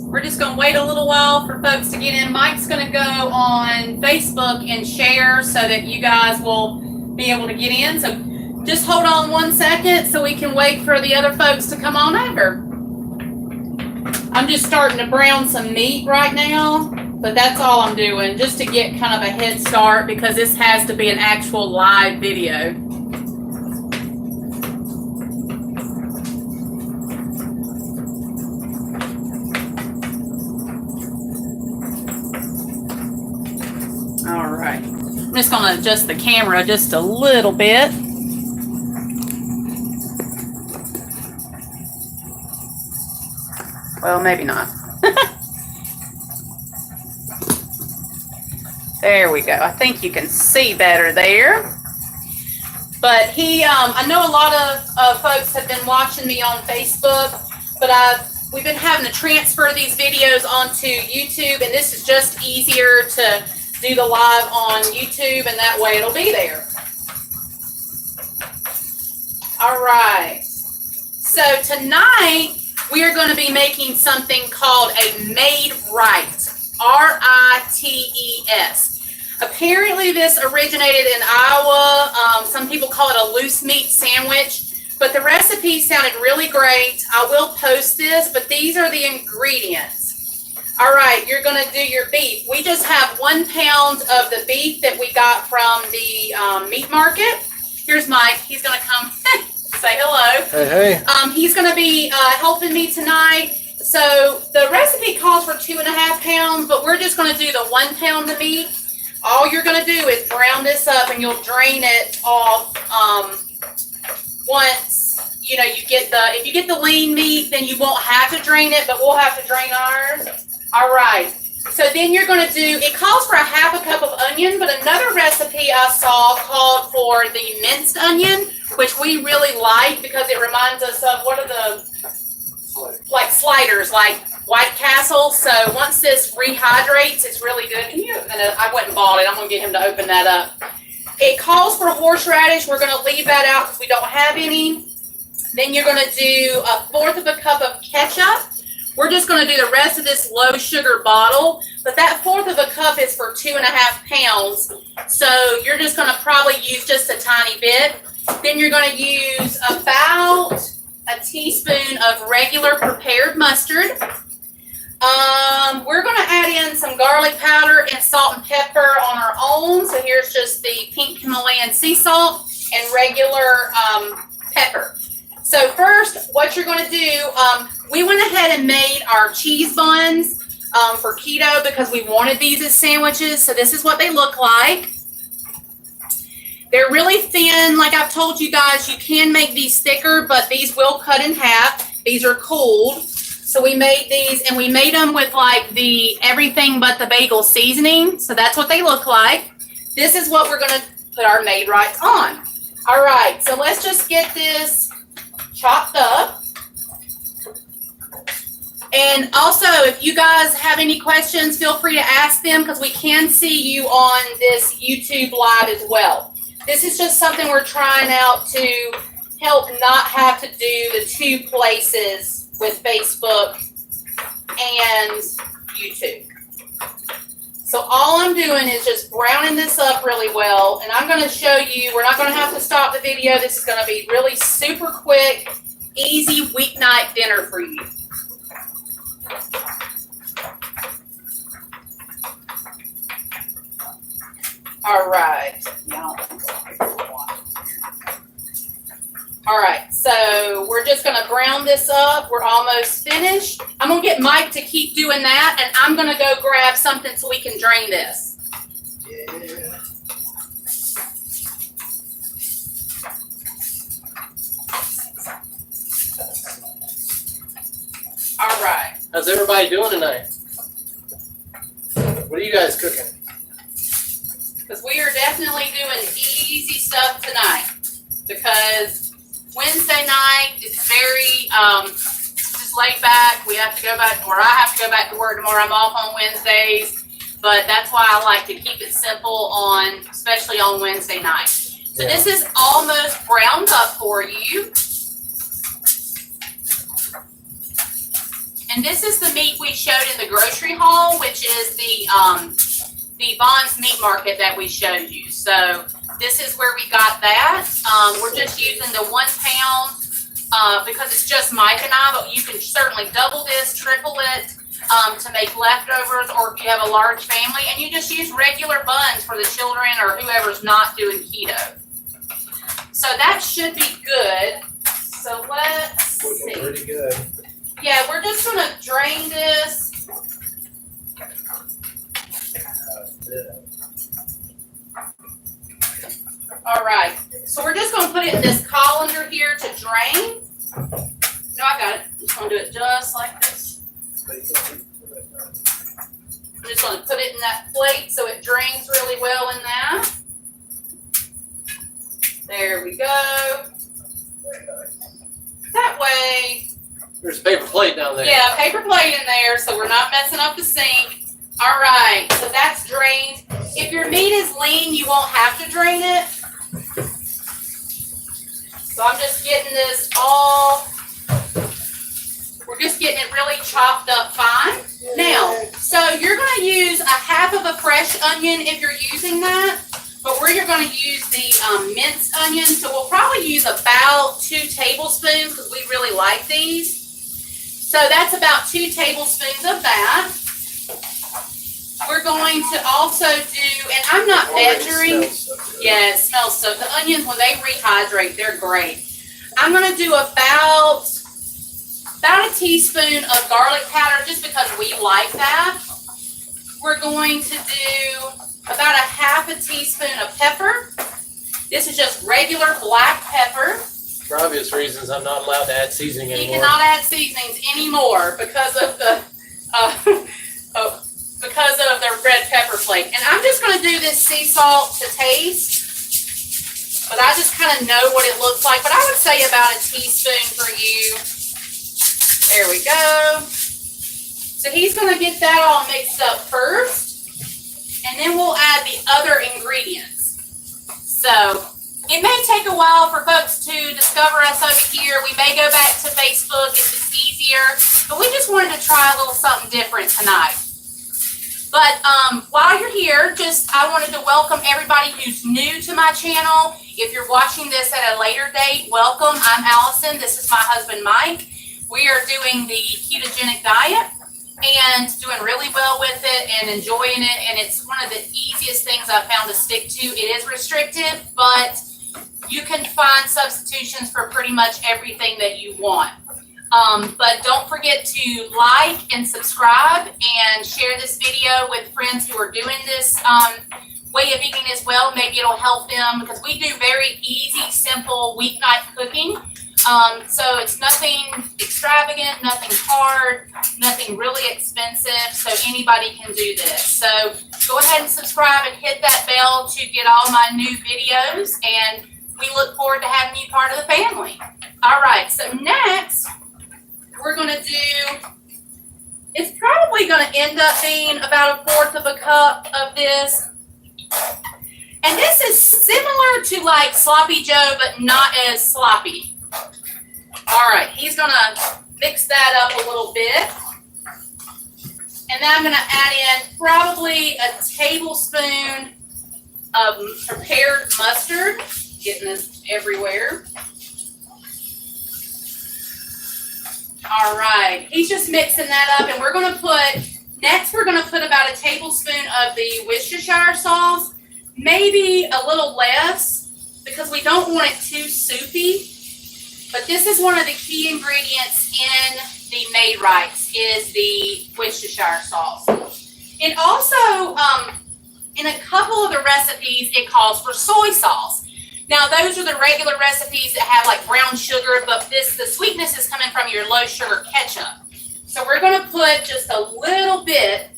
We're just going to wait a little while for folks to get in. Mike's going to go on Facebook and share so that you guys will be able to get in. So just hold on 1 second so we can wait for the other folks to come on over. I'm just starting to brown some meat right now, but that's all I'm doing just to get kind of a head start because this has to be an actual live video. All right, I'm just going to adjust the camera just a little bit. Well, maybe not. There we go. I think you can see better there. But I know a lot of folks have been watching me on Facebook, but we've been having to transfer these videos onto YouTube, and this is just easier to do the live on YouTube, and that way it'll be there. All right. So tonight we are going to be making something called a made right, R-I-T-E-S. Apparently this originated in Iowa. Some people call it a loose meat sandwich, but the recipe sounded really great. I will post this, but these are the ingredients. All right, you're going to do your beef. We just have 1 pound of the beef that we got from the meat market. Here's Mike. He's going to come say hello. Hey, hey. He's going to be helping me tonight. So the recipe calls for 2.5 pounds, but we're just going to do the 1 pound of meat. All you're going to do is brown this up, and you'll drain it off once, you know, if you get the lean meat, then you won't have to drain it, but we'll have to drain ours. All right. So then you're going to do, it calls for 1/2 cup of onion, but another recipe I saw called for the minced onion, which we really like because it reminds us of, what are the, like sliders, like White Castle. So once this rehydrates, it's really good. I went and bought it. I'm going to get him to open that up. It calls for horseradish. We're going to leave that out because we don't have any. Then you're going to do 1/4 cup of ketchup. We're just going to do the rest of this low sugar bottle, but that 1/4 cup is for 2.5 pounds. So you're just going to probably use just a tiny bit. Then you're going to use about a teaspoon of regular prepared mustard. We're going to add in some garlic powder and salt and pepper on our own. So here's just the pink Himalayan sea salt and regular pepper. So first, what you're going to do, we went ahead and made our cheese buns for keto because we wanted these as sandwiches. So this is what they look like. They're really thin. Like I've told you guys, you can make these thicker, but these will cut in half. These are cooled. So we made these, and we made them with like the everything but the bagel seasoning. So that's what they look like. This is what we're going to put our made rights on. All right, so let's just get this chopped up. And also, if you guys have any questions, feel free to ask them because we can see you on this YouTube live as well. This is just something we're trying out to help not have to do the 2 places with Facebook and YouTube. So all I'm doing is just browning this up really well, and I'm going to show you, we're not going to have to stop the video. This is going to be really super quick, easy weeknight dinner for you. All right. All right, so we're just going to brown this up. We're almost finished. I'm going to get Mike to keep doing that, and I'm going to go grab something so we can drain this. Yeah. All right. How's everybody doing tonight? What are you guys cooking? Because we are definitely doing easy stuff tonight because Wednesday night is very just laid back. We have to go back, or I have to go back to work tomorrow. I'm off on Wednesdays, but that's why I like to keep it simple on, especially on Wednesday night. So Yeah. This is almost browned up for you. And this is the meat we showed in the grocery haul, which is the Vaughn's Meat Market that we showed you. So this is where we got that. We're just using the 1 pound because it's just Mike and I, but you can certainly double this, triple it to make leftovers, or if you have a large family, and you just use regular buns for the children or whoever's not doing keto. So that should be good. So let's see. Looking pretty good. Yeah, we're just gonna drain this. All right, so we're just gonna put it in this colander here to drain. No, I got it. I'm just gonna do it just like this. I'm just gonna put it in that plate so it drains really well in that. There we go. That way. There's a paper plate down there. Yeah, paper plate in there so we're not messing up the sink. All right, so that's drained. If your meat is lean, you won't have to drain it. So I'm just getting this all, we're just getting it really chopped up fine. Now, so you're gonna use a half of a fresh onion if you're using that, but we're gonna use the minced onion. So we'll probably use about 2 tablespoons because we really like these. So that's about 2 tablespoons of that. We're going to also do, and I'm not measuring. Yeah, it smells so. The onions, when they rehydrate, they're great. I'm going to do about a teaspoon of garlic powder just because we like that. We're going to do about a half a teaspoon of pepper. This is just regular black pepper. For obvious reasons, I'm not allowed to add seasoning anymore. You cannot add seasonings anymore because of the red pepper flake. And I'm just going to do this sea salt to taste, but I just kind of know what it looks like. But I would say about a teaspoon for you. There we go. So he's going to get that all mixed up first, and then we'll add the other ingredients. So it may take a while for folks to discover us over here. We may go back to Facebook if it's easier, but we just wanted to try a little something different tonight. But while you're here, I wanted to welcome everybody who's new to my channel. If you're watching this at a later date, welcome. I'm Allison. This is my husband, Mike. We are doing the ketogenic diet and doing really well with it and enjoying it. And it's one of the easiest things I've found to stick to. It is restrictive, but you can find substitutions for pretty much everything that you want. But don't forget to like and subscribe and share this video with friends who are doing this way of eating as well. Maybe it'll help them because we do very easy, simple weeknight cooking. So it's nothing extravagant, nothing hard, nothing really expensive. So anybody can do this. So go ahead and subscribe and hit that bell to get all my new videos. And we look forward to having you part of the family. All right, so next we're going to do, it's probably going to end up being about 1/4 of a cup of this. And this is similar to like Sloppy Joe, but not as sloppy. All right, he's going to mix that up a little bit. And then I'm going to add in probably a tablespoon of prepared mustard. Getting this everywhere. All right, he's just mixing that up, and we're going to put about a tablespoon of the Worcestershire sauce, maybe a little less because we don't want it too soupy. But this is one of the key ingredients in the made rights is the Worcestershire sauce. And also, in a couple of the recipes, it calls for soy sauce. Now, those are the regular recipes that have like brown sugar, but the sweetness is coming from your low sugar ketchup. So we're going to put just a little bit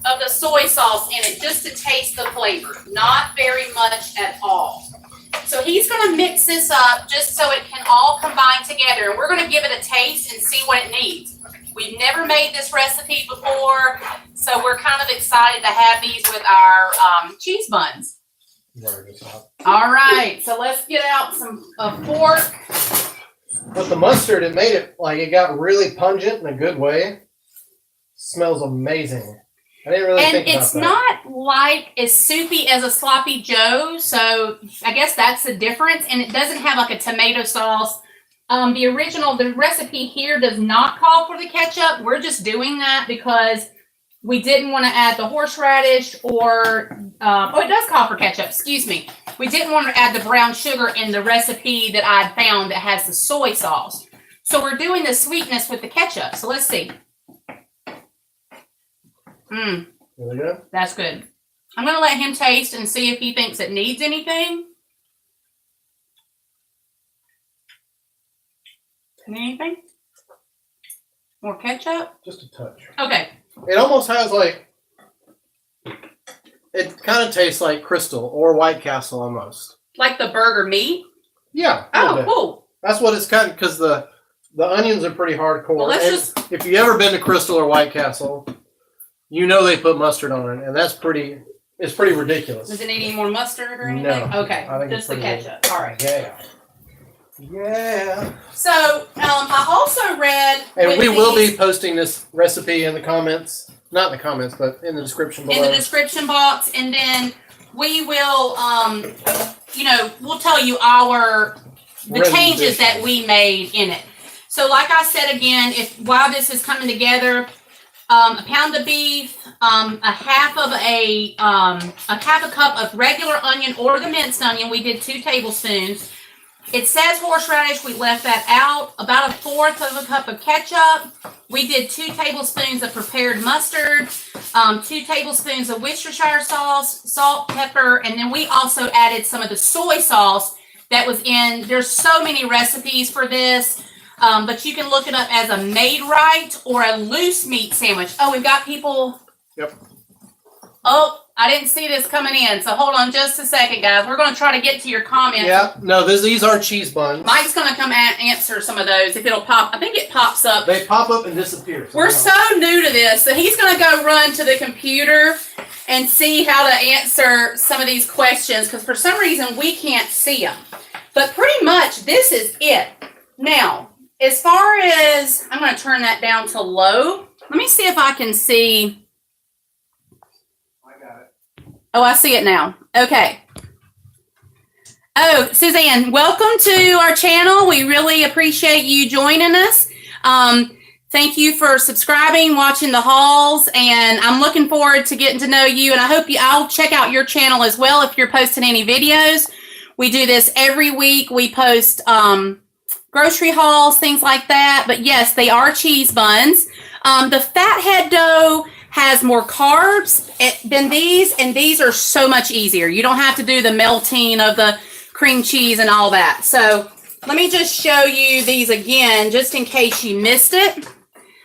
of the soy sauce in it just to taste the flavor. Not very much at all. So he's going to mix this up just so it can all combine together. And we're going to give it a taste and see what it needs. We've never made this recipe before, so we're kind of excited to have these with our cheese buns. All right, so let's get out a fork. But the mustard, it made it like it got really pungent in a good way. Smells amazing. I didn't really think about that. And it's not like as soupy as a sloppy Joe, so I guess that's the difference. And it doesn't have like a tomato sauce. The recipe here does not call for the ketchup. We're just doing that because we didn't want to add the horseradish or, it does call for ketchup, excuse me. We didn't want to add the brown sugar in the recipe that I'd found that has the soy sauce. So we're doing the sweetness with the ketchup. So let's see. Really good? That's good. I'm going to let him taste and see if he thinks it needs anything. Anything? More ketchup? Just a touch. Okay. It almost has like, it kind of tastes like Crystal or White Castle almost. Like the burger meat? Yeah. Oh, cool. That's what it's kind of, because the onions are pretty hardcore. Well, if you've ever been to Crystal or White Castle, you know they put mustard on it, and it's pretty ridiculous. Does it need any more mustard or anything? No. Okay, I think just it's the pretty ketchup. good. All right. Yeah. So, I also read... And we will be posting this recipe in the comments. Not in the comments, but in the description below. In the description box, and then we will, we'll tell you the changes that we made in it. So, like I said again, while this is coming together, a pound of beef, a half a cup of regular onion or the minced onion. We did 2 tablespoons. It says horseradish. We left that out. About 1/4 of a cup of ketchup. We did 2 tablespoons of prepared mustard, 2 tablespoons of Worcestershire sauce, salt, pepper, and then we also added some of the soy sauce that was in. There's so many recipes for this. But you can look it up as a made right or a loose meat sandwich. Oh, we've got people. Yep. Oh, I didn't see this coming in. So hold on just a second, guys. We're going to try to get to your comments. Yeah. No, these are cheese buns. Mike's going to come answer some of those if it'll pop. I think it pops up. They pop up and disappear. We're so new to this. So he's going to go run to the computer and see how to answer some of these questions because for some reason we can't see them. But pretty much this is it. Now, as far as, I'm going to turn that down to low. Let me see if I can see. I got it. Oh, I see it now. Okay. Oh, Suzanne, welcome to our channel. We really appreciate you joining us. Thank you for subscribing, watching the hauls, and I'm looking forward to getting to know you. And I hope I'll check out your channel as well if you're posting any videos. We do this every week. We post grocery hauls, things like that. But yes, they are cheese buns. The fathead dough has more carbs than these, and these are so much easier. You don't have to do the melting of the cream cheese and all that. So let me just show you these again, just in case you missed it.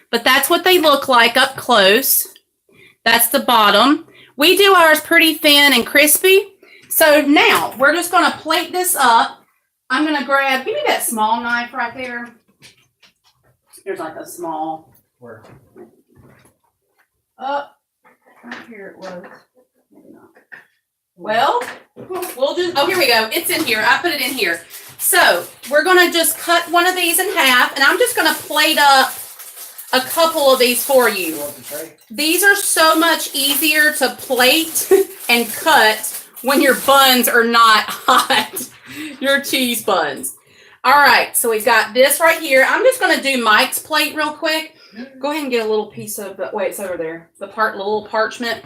But that's what they look like up close. That's the bottom. We do ours pretty thin and crispy. So now we're just going to plate this up. I'm going to give me that small knife right there. There's like a small. Where? Right here it was. Maybe not. Well, we'll just, here we go. It's in here. I put it in here. So we're going to just cut one of these in half, and I'm just going to plate up a couple of these for you. You want the tray? These are so much easier to plate and cut when your buns are not hot. Your cheese buns. All right, so we've got this right here. I'm just going to do Mike's plate real quick. Go ahead and get a little piece of the, wait, it's over there. The little parchment.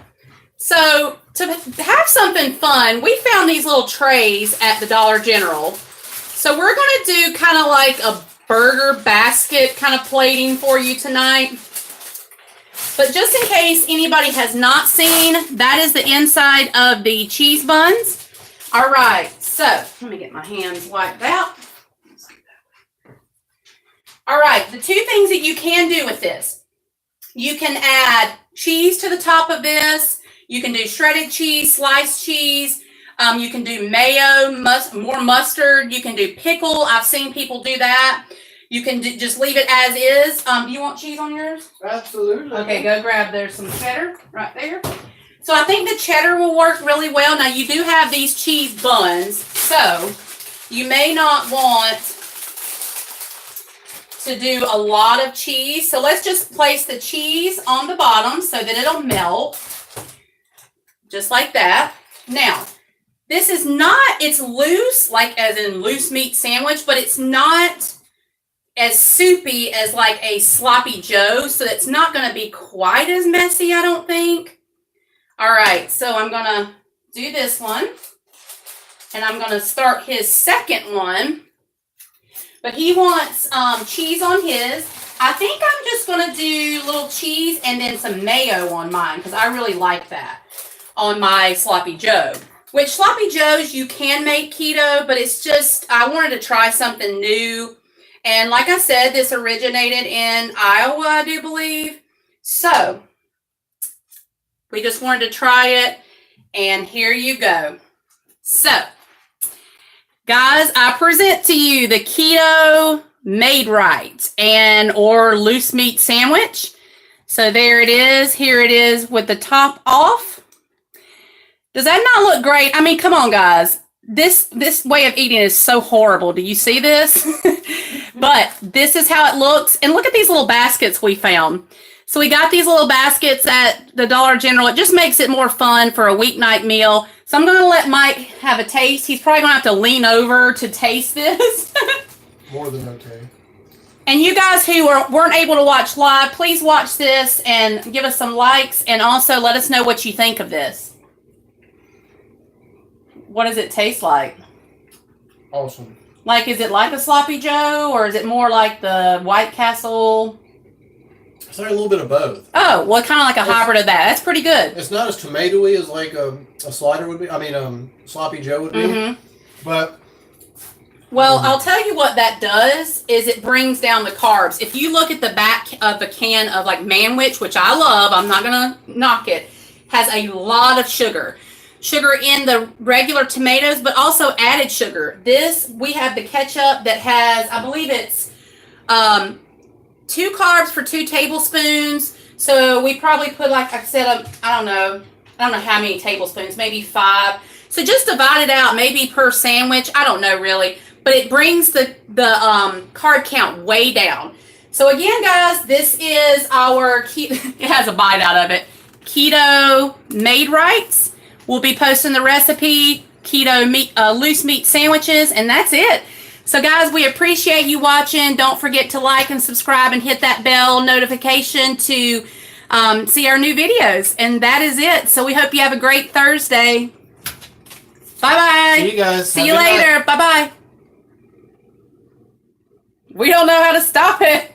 So to have something fun, we found these little trays at the Dollar General. So we're going to do kind of like a burger basket kind of plating for you tonight. But just in case anybody has not seen, that is the inside of the cheese buns. All right, so let me get my hands wiped out. All right, the 2 things that you can do with this. You can add cheese to the top of this. You can do shredded cheese, sliced cheese. You can do mayo, more mustard. You can do pickle. I've seen people do that. You can just leave it as is. Do you want cheese on yours? Absolutely. Okay, go grab, there's some cheddar right there. So I think the cheddar will work really well. Now you do have these cheese buns, so you may not want to do a lot of cheese. So let's just place the cheese on the bottom so that it'll melt. Just like that. Now, this is not, it's loose, like as in loose meat sandwich, but it's not as soupy as like a sloppy Joe. So it's not going to be quite as messy, I don't think. All right, so I'm going to do this one. And I'm going to start his second one. But he wants cheese on his. I think I'm just going to do little cheese and then some mayo on mine because I really like that on my sloppy Joe. Which sloppy Joes you can make keto, but it's just, I wanted to try something new. And like I said, this originated in Iowa, I do believe. So, we just wanted to try it. And here you go. So, guys, I present to you the Keto Made Right or loose meat sandwich. So there it is. Here it is with the top off. Does that not look great? I mean, come on, guys. This way of eating is so horrible. Do you see this? But this is how it looks. And look at these little baskets we found. So we got these little baskets at the Dollar General. It just makes it more fun for a weeknight meal. So I'm going to let Mike have a taste. He's probably going to have to lean over to taste this. More than okay. And you guys who weren't able to watch live, please watch this and give us some likes. And also let us know what you think of this. What does it taste like? Awesome. Like, is it like a sloppy Joe or is it more like the White Castle? It's like a little bit of both. Oh, well, kind of like a hybrid of that. That's pretty good. It's not as tomatoey as like a slider would be. I mean, sloppy Joe would be. Mm-hmm. But well, I'll tell you what that does is it brings down the carbs. If you look at the back of a can of like Manwich, which I love, I'm not gonna knock it, has a lot of sugar. Sugar in the regular tomatoes, but also added sugar. This, we have the ketchup that has, I believe it's 2 carbs for 2 tablespoons. So we probably put, like I said, I don't know how many tablespoons, maybe 5. So just divide it out, maybe per sandwich. I don't know really, but it brings the carb count way down. So again, guys, this is our it has a bite out of it. Keto Made Rights. We'll be posting the recipe, keto meat, loose meat sandwiches, and that's it. So, guys, we appreciate you watching. Don't forget to like and subscribe and hit that bell notification to see our new videos. And that is it. So, we hope you have a great Thursday. Bye-bye. See you guys. See you later. Bye-bye. We don't know how to stop it.